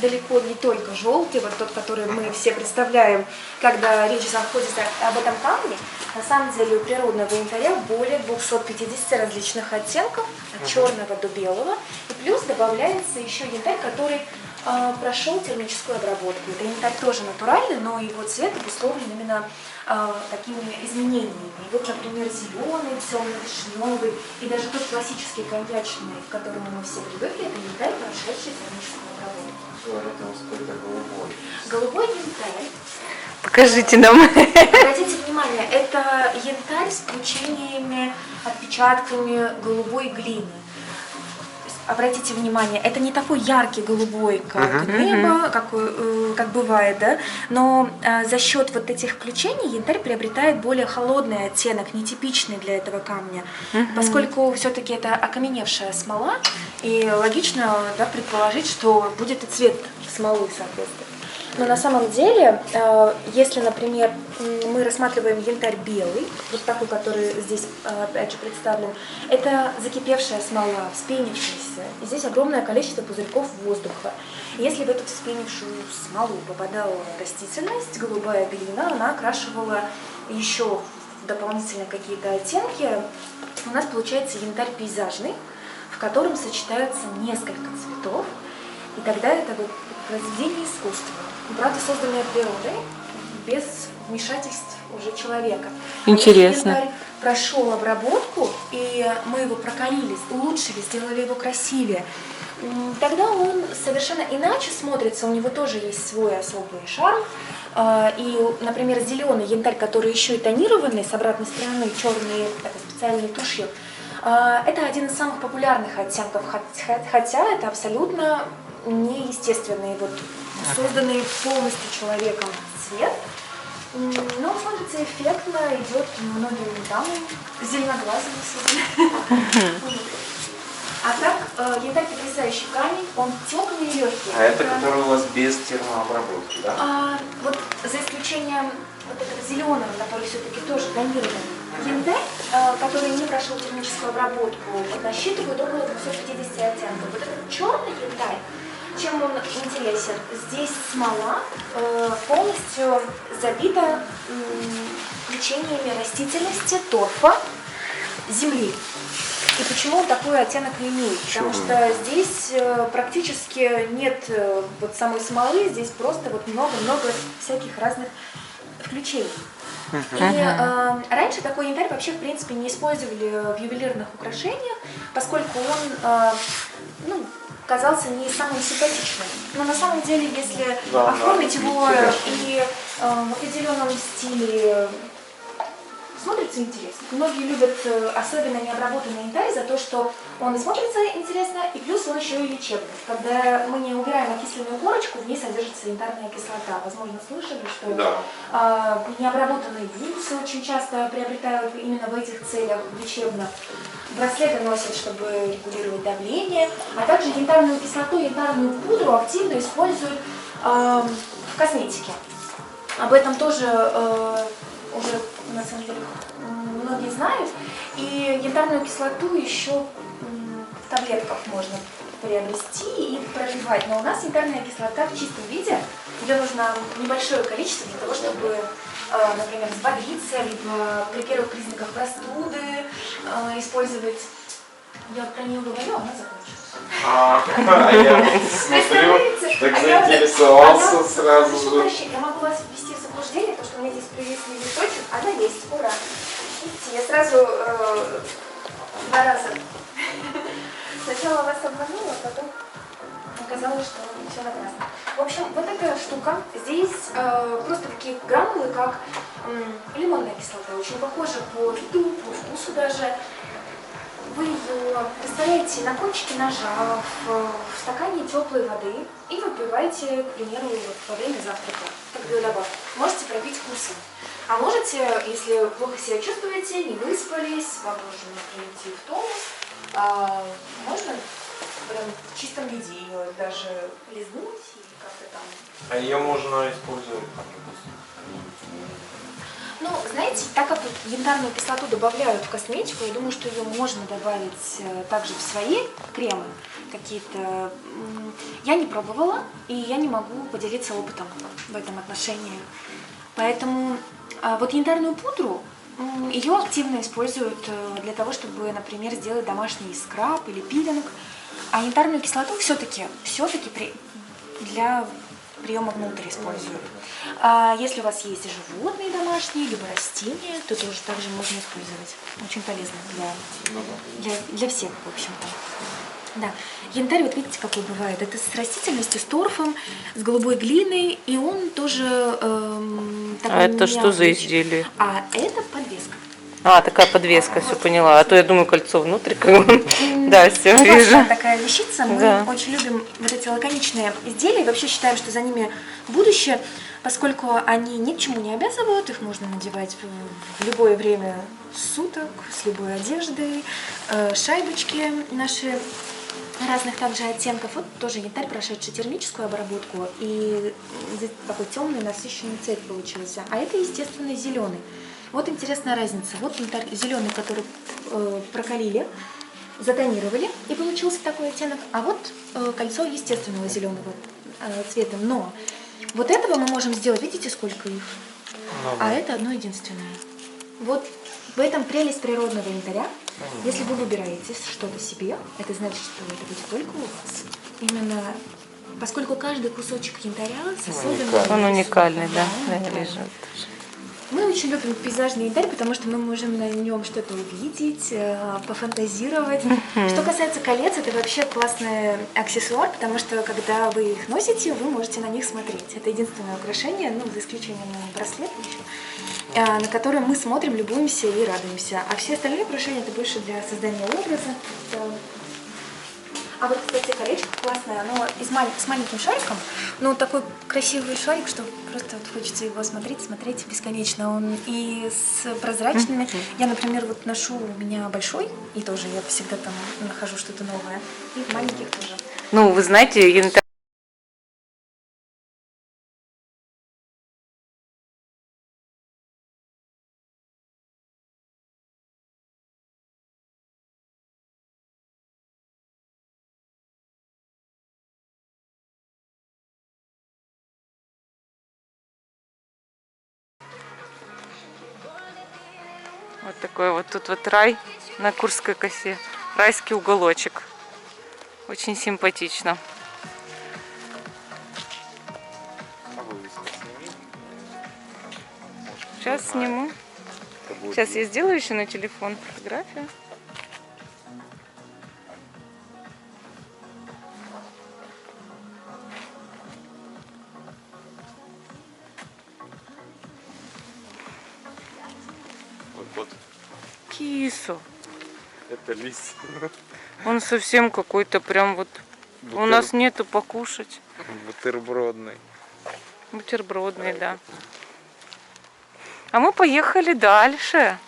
Далеко не только желтый, вот тот, который мы все представляем, когда речь заходит об этом камне. На самом деле у природного янтаря более 250 различных оттенков, от черного до белого. И плюс добавляется еще янтарь, который прошел термическую обработку. Это янтарь тоже натуральный, но его цвет обусловлен именно такими изменениями. И вот, например, зеленый, темно-вишневый и даже тот классический коньячный, к которому мы все привыкли, это янтарь, прошедший термическую обработку. Это голубой. Голубой янтарь. Покажите нам. Обратите внимание, это янтарь с включениями, отпечатками голубой глины. Обратите внимание, это не такой яркий голубой, как небо, как бывает, да? Но за счет вот этих включений янтарь приобретает более холодный оттенок, нетипичный для этого камня, поскольку все-таки это окаменевшая смола, и логично, да, предположить, что будет и цвет смолы, соответственно. Но на самом деле, если, например, мы рассматриваем янтарь белый, вот такой, который здесь опять же представлен, это закипевшая смола, вспенившаяся. И здесь огромное количество пузырьков воздуха. Если в эту вспенившую смолу попадала растительность, голубая глина, она окрашивала еще дополнительно какие-то оттенки. У нас получается янтарь пейзажный, в котором сочетаются несколько цветов. И тогда это вот произведение искусства. Правда, созданное природой, без вмешательств уже человека. Интересно. Янтарь прошел обработку, и мы его прокалили, улучшили, сделали его красивее. Тогда он совершенно иначе смотрится, у него тоже есть свой особый шарм. И, например, зеленый янтарь, который еще и тонированный, с обратной стороны черный, специальной тушью, это один из самых популярных оттенков, хотя это абсолютно неестественный, вот, созданный полностью человеком цвет. Но смотрится эффектно, идет многим дамам, зеленоглазым особенно. А так, янтарь потрясающий камень, он теплый и легкий. А это который у вас без термообработки, да? Вот за исключением вот этого зеленого, который все-таки тоже тонированный. Янтарь, который не прошел термическую обработку, насчитывает около 250 оттенков. Вот этот черный янтарь, чем он интересен? Здесь смола полностью забита включениями растительности, торфа, земли. И почему он такой оттенок имеет? Потому что здесь практически нет вот самой смолы, здесь просто вот много-много всяких разных включений. И раньше такой янтарь вообще, в принципе, не использовали в ювелирных украшениях, поскольку он, казался не самым симпатичным. Но на самом деле, если оформить его и в определенном стиле, смотрится интересно. Многие любят особенно необработанный янтарь за то, что он и смотрится интересно, и плюс он еще и лечебный. Когда мы не убираем окисленную корочку, в ней содержится янтарная кислота. Возможно, слышали, что необработанные бусы очень часто приобретают именно в этих целях лечебно. Браслеты носят, чтобы регулировать давление, а также янтарную кислоту, янтарную пудру активно используют в косметике. Об этом тоже уже, на самом деле, многие знают. И янтарную кислоту еще в таблетках можно приобрести и проливать. Но у нас янтарная кислота в чистом виде, ее нужно небольшое количество для того, чтобы, например, взбодриться, либо при первых признаках простуды использовать. Я про нее говорю, она закончилась. Я смотрю, так заинтересовался сразу же. Я могу вас ввести в заблуждение, потому что у меня здесь привезли листочек, она есть, ура. Видите, я сразу 2 раза. Сначала вас обманула, а потом оказалось, что все напрасно. В общем, вот эта штука, здесь просто такие гранулы, как лимонная кислота, очень похожа по виду, по вкусу даже. Вы ее растворяете на кончике ножа в стакане теплой воды и выпиваете, к примеру, во время завтрака, как биодобавку. Можете пропить вкусом. А можете, если плохо себя чувствуете, не выспались, вам нужно прийти в тонус, можно прям в чистом виде ее даже лизнуть или как-то там. А ее можно использовать? Ну, знаете, так как янтарную кислоту добавляют в косметику, я думаю, что ее можно добавить также в свои кремы. какие-то... Я не пробовала, и я не могу поделиться опытом в этом отношении. Поэтому вот янтарную пудру, ее активно используют для того, чтобы, например, сделать домашний скраб или пилинг. А янтарную кислоту все-таки для приема внутрь используют. А если у вас есть животные домашние, либо растения, то тоже также можно использовать. Очень полезно для всех, в общем-то. Да. Янтарь, вот видите, какой бывает. Это с растительностью, с торфом, с голубой глиной, и он тоже такой А это что за необычный. изделие? А это подвеска. А, такая подвеска, все поняла. А то я думаю, кольцо внутрь, как бы. Да, все вижу. Классная такая вещица. Мы Да. очень любим вот эти лаконичные изделия. И вообще считаем, что за ними будущее, поскольку они ни к чему не обязывают. Их можно надевать в любое время суток, с любой одеждой. Шайбочки наши разных также оттенков. Вот тоже янтарь, прошедший термическую обработку. И такой темный насыщенный цвет получился. А это, естественно, зеленый. Вот интересная разница. Вот янтарь зеленый, который прокалили, затонировали, и получился такой оттенок. А вот кольцо естественного зеленого цвета. Но вот этого мы можем сделать, видите, сколько их? А это одно единственное. Вот в этом прелесть природного янтаря. Если вы выбираете что-то себе, это значит, что это будет только у вас. Именно поскольку каждый кусочек янтаря с особенным... Он уникальный, да? он Да, я уникальный. вижу. Мы очень любим пейзажный янтарь, потому что мы можем на нем что-то увидеть, пофантазировать. Что касается колец, это вообще классный аксессуар, потому что когда вы их носите, вы можете на них смотреть. Это единственное украшение, ну, за исключением браслета еще, на который мы смотрим, любуемся и радуемся. А все остальные украшения это больше для создания образа. А вот, кстати, колечко классное, оно с маленьким шариком, ну, такой красивый шарик, что просто вот хочется его смотреть бесконечно. Он и с прозрачными. Я, например, вот ношу у меня большой, и тоже я всегда там нахожу что-то новое. И в маленьких тоже. Ну, вы знаете, янтарь... Вот такой вот тут вот рай на Курской косе. Райский уголочек. Очень симпатично. Сейчас сниму. Сейчас я сделаю еще на телефон фотографию. Вот Кису. это лист. Он совсем какой-то прям вот... У нас нету покушать. Бутербродный. Бутербродный, да. А мы поехали дальше.